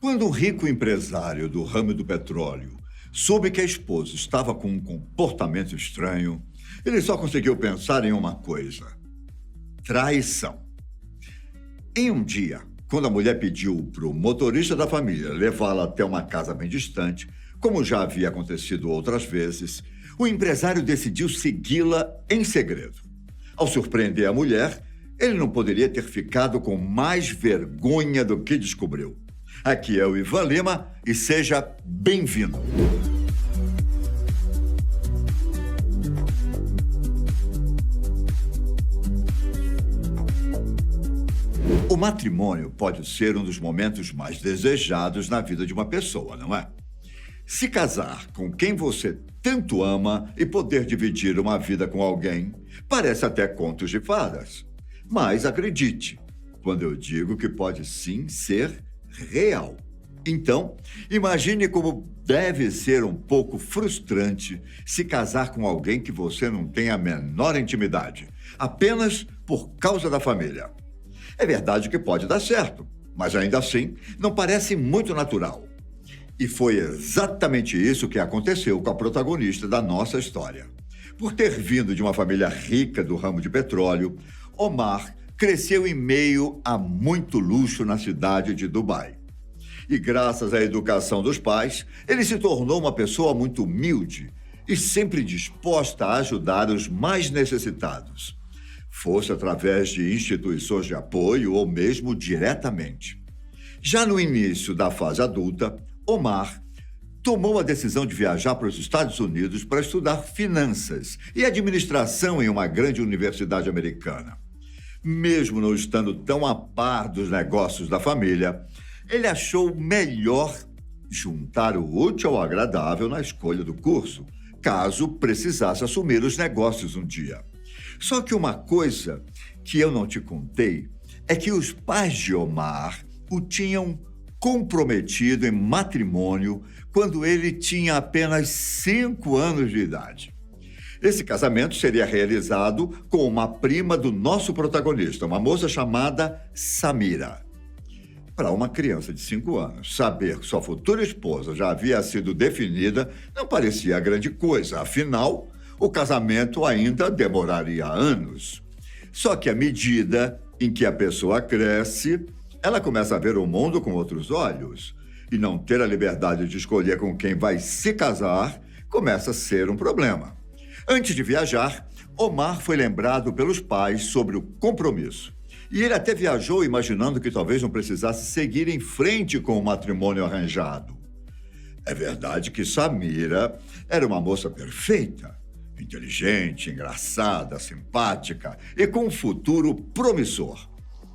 Quando um rico empresário do ramo do petróleo soube que a esposa estava com um comportamento estranho, ele só conseguiu pensar em uma coisa: traição. Em um dia, quando a mulher pediu para o motorista da família levá-la até uma casa bem distante, como já havia acontecido outras vezes, o empresário decidiu segui-la em segredo. Ao surpreender a mulher, ele não poderia ter ficado com mais vergonha do que descobriu. Aqui é o Ivan Lima e seja bem-vindo. O matrimônio pode ser um dos momentos mais desejados na vida de uma pessoa, não é? Se casar com quem você tanto ama e poder dividir uma vida com alguém, parece até contos de fadas. Mas acredite, quando eu digo que pode sim ser real. Então, imagine como deve ser um pouco frustrante se casar com alguém que você não tem a menor intimidade, apenas por causa da família. É verdade que pode dar certo, mas ainda assim não parece muito natural. E foi exatamente isso que aconteceu com a protagonista da nossa história. Por ter vindo de uma família rica do ramo de petróleo, Omar cresceu em meio a muito luxo na cidade de Dubai. E graças à educação dos pais, ele se tornou uma pessoa muito humilde e sempre disposta a ajudar os mais necessitados, fosse através de instituições de apoio ou mesmo diretamente. Já no início da fase adulta, Omar tomou a decisão de viajar para os Estados Unidos para estudar finanças e administração em uma grande universidade americana. Mesmo não estando tão a par dos negócios da família, ele achou melhor juntar o útil ao agradável na escolha do curso, caso precisasse assumir os negócios um dia. Só que uma coisa que eu não te contei é que os pais de Omar o tinham comprometido em matrimônio quando ele tinha apenas 5 anos de idade. Esse casamento seria realizado com uma prima do nosso protagonista, uma moça chamada Samira. Para uma criança de 5 anos, saber que sua futura esposa já havia sido definida não parecia grande coisa, afinal, o casamento ainda demoraria anos. Só que à medida em que a pessoa cresce, ela começa a ver o mundo com outros olhos. E não ter a liberdade de escolher com quem vai se casar começa a ser um problema. Antes de viajar, Omar foi lembrado pelos pais sobre o compromisso. E ele até viajou imaginando que talvez não precisasse seguir em frente com o matrimônio arranjado. É verdade que Samira era uma moça perfeita, inteligente, engraçada, simpática e com um futuro promissor.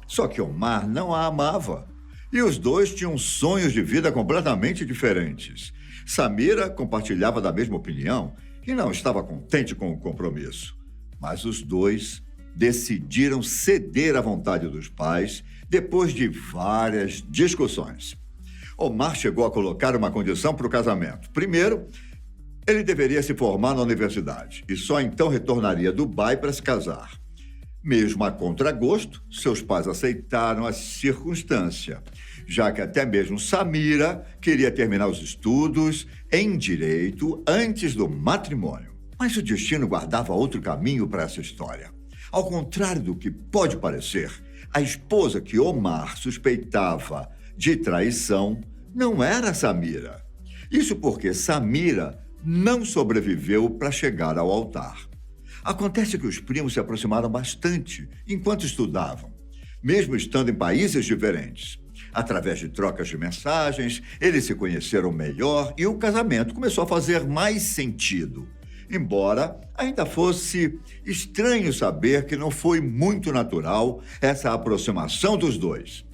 Só que Omar não a amava. E os dois tinham sonhos de vida completamente diferentes. Samira compartilhava da mesma opinião e não estava contente com o compromisso. Mas os dois decidiram ceder à vontade dos pais depois de várias discussões. Omar chegou a colocar uma condição para o casamento. Primeiro, ele deveria se formar na universidade e só então retornaria a Dubai para se casar. Mesmo a contragosto, seus pais aceitaram a circunstância, já que até mesmo Samira queria terminar os estudos em direito antes do matrimônio. Mas o destino guardava outro caminho para essa história. Ao contrário do que pode parecer, a esposa que Omar suspeitava de traição não era Samira. Isso porque Samira não sobreviveu para chegar ao altar. Acontece que os primos se aproximaram bastante enquanto estudavam, mesmo estando em países diferentes. Através de trocas de mensagens, eles se conheceram melhor e o casamento começou a fazer mais sentido. Embora ainda fosse estranho saber que não foi muito natural essa aproximação dos dois.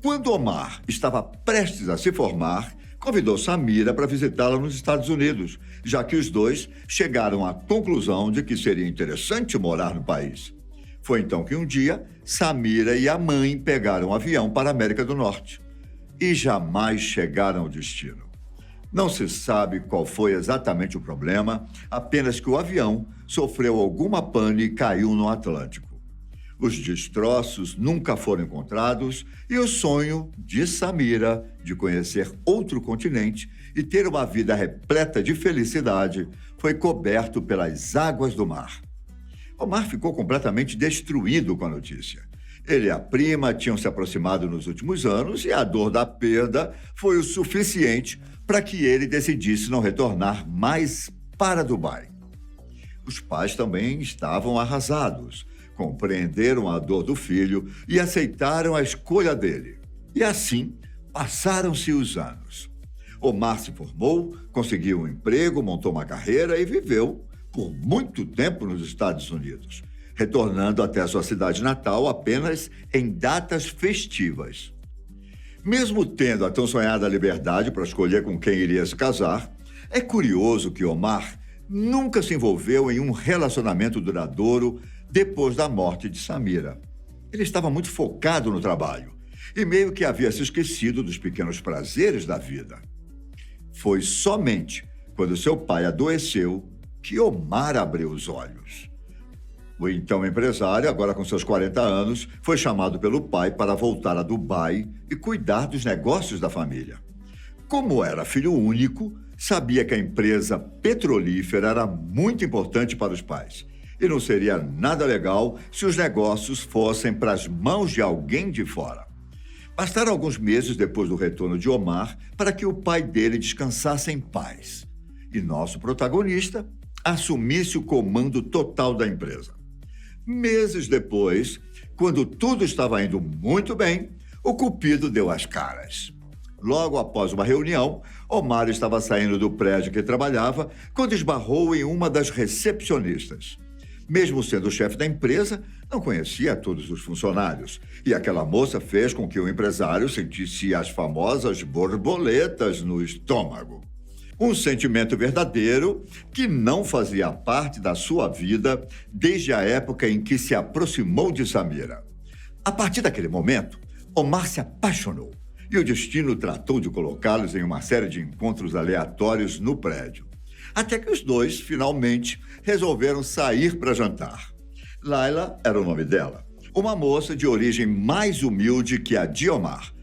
Quando Omar estava prestes a se formar, convidou Samira para visitá-la nos Estados Unidos, já que os dois chegaram à conclusão de que seria interessante morar no país. Foi então que um dia, Samira e a mãe pegaram um avião para a América do Norte e jamais chegaram ao destino. Não se sabe qual foi exatamente o problema, apenas que o avião sofreu alguma pane e caiu no Atlântico. Os destroços nunca foram encontrados e o sonho de Samira de conhecer outro continente e ter uma vida repleta de felicidade foi coberto pelas águas do mar. Omar ficou completamente destruído com a notícia. Ele e a prima tinham se aproximado nos últimos anos e a dor da perda foi o suficiente para que ele decidisse não retornar mais para Dubai. Os pais também estavam arrasados, compreenderam a dor do filho e aceitaram a escolha dele. E assim, passaram-se os anos. Omar se formou, conseguiu um emprego, montou uma carreira e viveu por muito tempo nos Estados Unidos, retornando até sua cidade natal apenas em datas festivas. Mesmo tendo a tão sonhada liberdade para escolher com quem iria se casar, é curioso que Omar nunca se envolveu em um relacionamento duradouro depois da morte de Samira. Ele estava muito focado no trabalho e meio que havia se esquecido dos pequenos prazeres da vida. Foi somente quando seu pai adoeceu que Omar abriu os olhos. O então empresário, agora com seus 40 anos, foi chamado pelo pai para voltar a Dubai e cuidar dos negócios da família. Como era filho único, sabia que a empresa petrolífera era muito importante para os pais e não seria nada legal se os negócios fossem para as mãos de alguém de fora. Bastaram alguns meses depois do retorno de Omar para que o pai dele descansasse em paz e nosso protagonista assumisse o comando total da empresa. Meses depois, quando tudo estava indo muito bem, o Cupido deu as caras. Logo após uma reunião, Omar estava saindo do prédio que trabalhava quando esbarrou em uma das recepcionistas. Mesmo sendo o chefe da empresa, não conhecia todos os funcionários. E aquela moça fez com que o empresário sentisse as famosas borboletas no estômago. Um sentimento verdadeiro que não fazia parte da sua vida desde a época em que se aproximou de Samira. A partir daquele momento, Omar se apaixonou e o destino tratou de colocá-los em uma série de encontros aleatórios no prédio. Até que os dois, finalmente, resolveram sair para jantar. Laila era o nome dela, uma moça de origem mais humilde que a de Omar,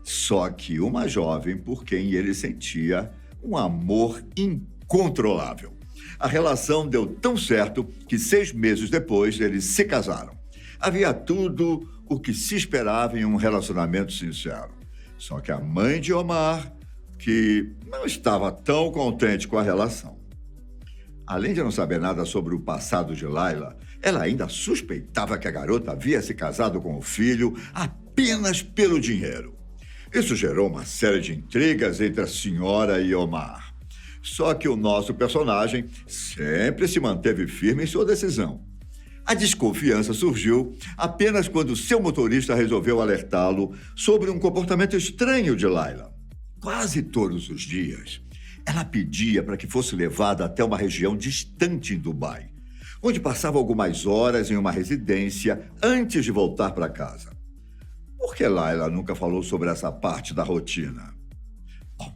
só que uma jovem por quem ele sentia um amor incontrolável. A relação deu tão certo que 6 meses depois eles se casaram. Havia tudo o que se esperava em um relacionamento sincero. Só que a mãe de Omar, que não estava tão contente com a relação. Além de não saber nada sobre o passado de Laila, ela ainda suspeitava que a garota havia se casado com o filho apenas pelo dinheiro. Isso gerou uma série de intrigas entre a senhora e Omar. Só que o nosso personagem sempre se manteve firme em sua decisão. A desconfiança surgiu apenas quando seu motorista resolveu alertá-lo sobre um comportamento estranho de Laila. Quase todos os dias, ela pedia para que fosse levada até uma região distante em Dubai, onde passava algumas horas em uma residência antes de voltar para casa. Por que Laila nunca falou sobre essa parte da rotina? Bom,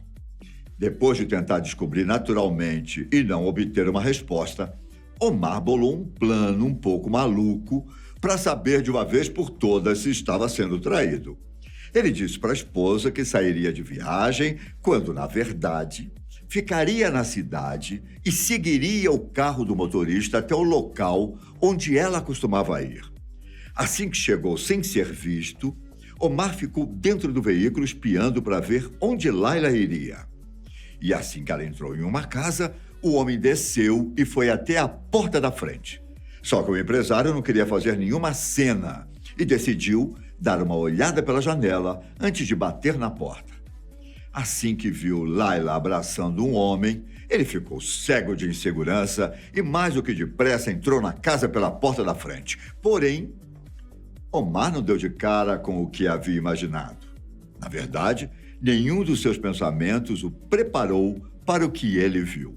depois de tentar descobrir naturalmente e não obter uma resposta, Omar bolou um plano um pouco maluco para saber de uma vez por todas se estava sendo traído. Ele disse para a esposa que sairia de viagem quando, na verdade, ficaria na cidade e seguiria o carro do motorista até o local onde ela costumava ir. Assim que chegou sem ser visto, Omar ficou dentro do veículo espiando para ver onde Laila iria. E assim que ela entrou em uma casa, o homem desceu e foi até a porta da frente. Só que o empresário não queria fazer nenhuma cena e decidiu dar uma olhada pela janela antes de bater na porta. Assim que viu Laila abraçando um homem, ele ficou cego de insegurança e mais do que depressa entrou na casa pela porta da frente. Porém, Omar não deu de cara com o que havia imaginado. Na verdade, nenhum dos seus pensamentos o preparou para o que ele viu.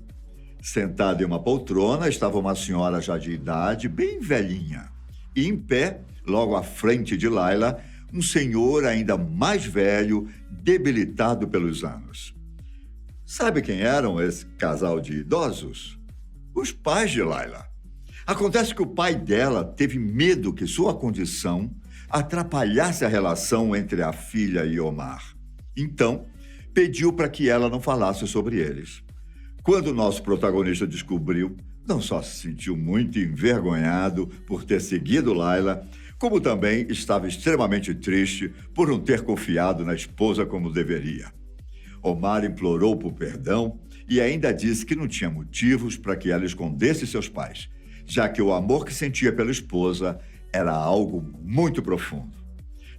Sentada em uma poltrona estava uma senhora já de idade, bem velhinha. E em pé, logo à frente de Laila, um senhor ainda mais velho, debilitado pelos anos. Sabe quem eram esse casal de idosos? Os pais de Laila. Acontece que o pai dela teve medo que sua condição atrapalhasse a relação entre a filha e Omar. Então, pediu para que ela não falasse sobre eles. Quando o nosso protagonista descobriu, não só se sentiu muito envergonhado por ter seguido Laila, como também estava extremamente triste por não ter confiado na esposa como deveria. Omar implorou por perdão e ainda disse que não tinha motivos para que ela escondesse seus pais, já que o amor que sentia pela esposa era algo muito profundo.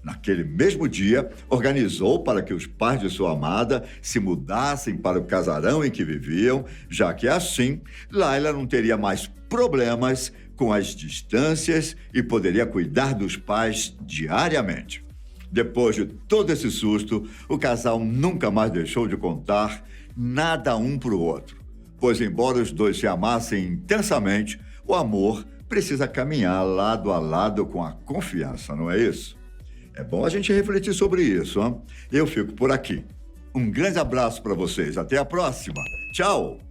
Naquele mesmo dia, organizou para que os pais de sua amada se mudassem para o casarão em que viviam, já que assim, Laila não teria mais problemas com as distâncias e poderia cuidar dos pais diariamente. Depois de todo esse susto, o casal nunca mais deixou de contar nada um para o outro, pois embora os dois se amassem intensamente, o amor precisa caminhar lado a lado com a confiança, não é isso? É bom a gente refletir sobre isso, hein? Eu fico por aqui. Um grande abraço para vocês. Até a próxima. Tchau!